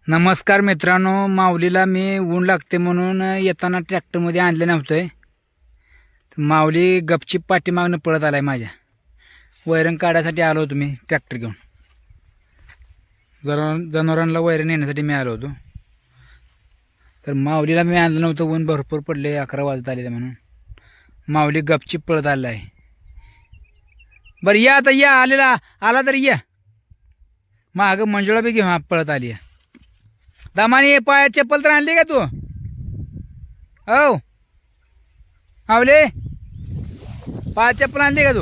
नमस्कार मित्रांनो, माऊलीला मी ऊन लागते म्हणून येताना ट्रॅक्टरमध्ये आणलं नव्हतं. माऊली गपचीप पाठीमागनं पळत आलाय माझ्या. वैरण काढायसाठी आलो होतो मी ट्रॅक्टर घेऊन. जनावरांना वैरण नेण्यासाठी मी आलो होतो. तर माऊलीला मी आणलं नव्हतं, ऊन भरपूर पडले, 11 वाजत आले म्हणून. माऊली गपचीप पळत आला आहे. बरं या आता, या आला तर या. मागं मंजुळा बी घेऊन पळत आली आहे. दामानी पायात चप्पल तर आणली का तू? हो आवले, पायात चप्पल आणली का तू?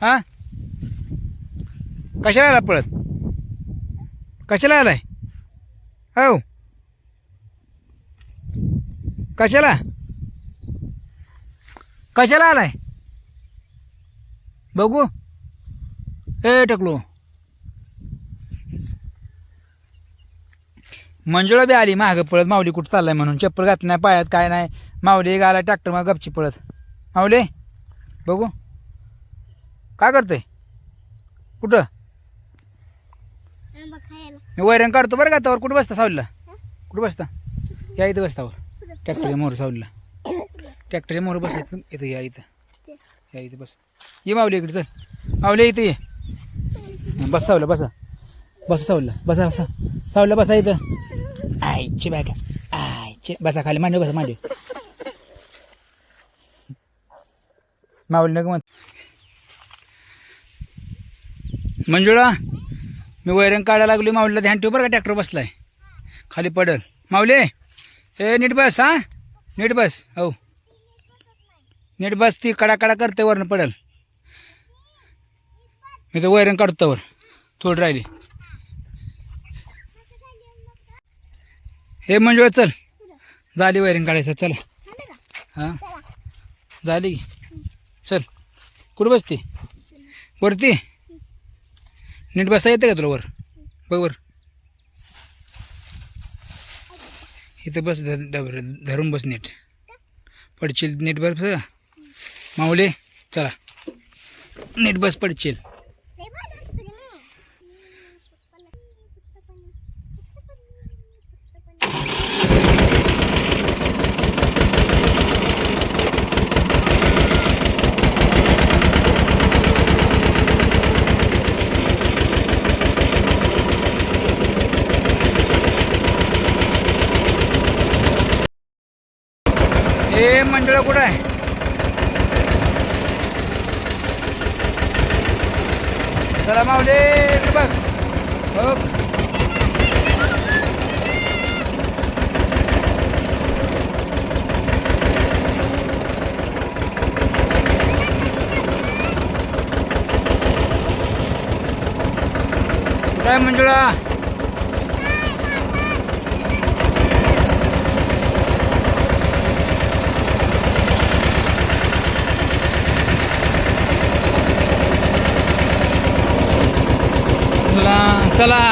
हा, कशाला आला पळत? कशाला आलाय? हो, कशाला कशाला आलाय बघू. ए टकलो, मंजुळा बी आली मागं पळत. माऊली कुठं चाललाय म्हणून. चप्पल घातली नाही पायात, काय नाही. माऊली एक आला ट्रॅक्टर मग गपची पळत. माऊली बघू काय करतोय? कुठं? मी वैरण काढतो बरं का. त्यावर कुठं बसता सावलीला? कुठं बसता? या इथं बसतावर, ट्रॅक्टरच्या मोहर सावलीला. ट्रॅक्टरच्या मोहर बसायचं इथं. या इथं, या इथं बस. ये माऊली इकडे, चल माऊली इथं ये. बस सावलीला, बसा बसा सावलीला, बसा बसा सावलीला, बसा इथं. आईचे बॅग, आईचे बसा खाली, मांडव बसा, मांडव. माऊली नग मग. मंजुळा, मी वैरण काढायला लागलो. माऊलीला ध्यान ठेव बरं का, ट्रॅक्टर बसलाय खाली पडल. माऊली ए नीट बस. हा नीट बस. हो नीट बस. ती कडा कडा करते, वरनं पडल. मी तर वैरण काढतो वर, थोडी राहिली. हे मंजुळा चल, झाली वैरण काढायचं. चला, हां झाली. चल, कुठं बसते? वरती. नीट बसा येते का तुला वर? बघ वर, इथं बस. धरून बस नीट, पडशील. नीट बस माऊली, चला नीट बस, पडशील. ए मंडळ कुठं आहे? चला माऊली बघ. हो काय मंजुळा? चला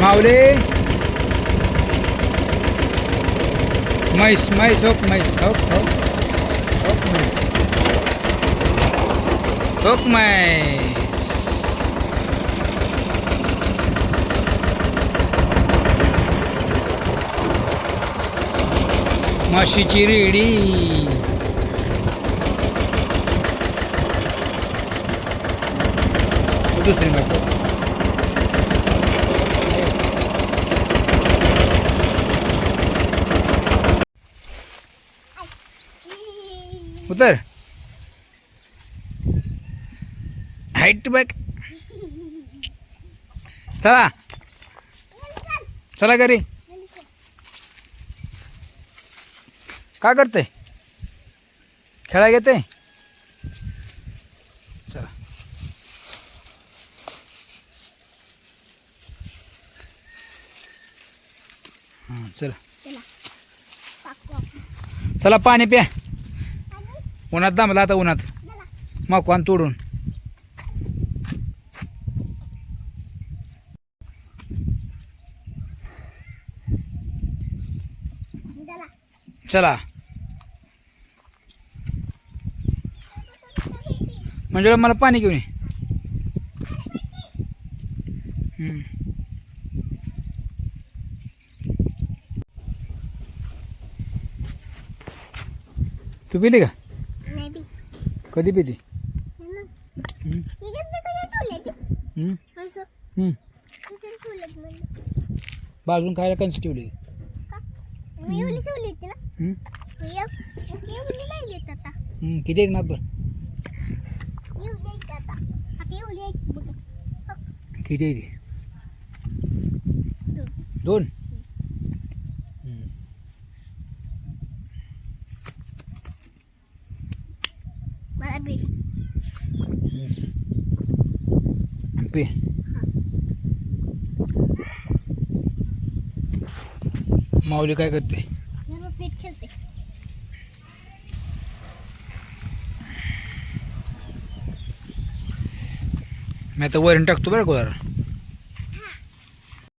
माऊली. म्हैस म्हैस होक, म्हैस होक होक होक, म्हैस होक, म्हैस. म्हशीची रेडी. दुसरी म्हैस. उतर, हाईट बघ. चला चला घरी. काय करते? खेळा घेते. चला हां चला. चला पाणी प्या. उन्हात दांबला आता उन्हात. मकवान तोडून. चला म्हणजे मला पाणी घेऊन ये. तू पिली का? कधी पिली? बाजून खायला कंस ठेवली? किती आहेत माप? किती आहे? 2. पे माऊली काय करते? खेळते. मी आता वरण टाकतो बरं गोळा.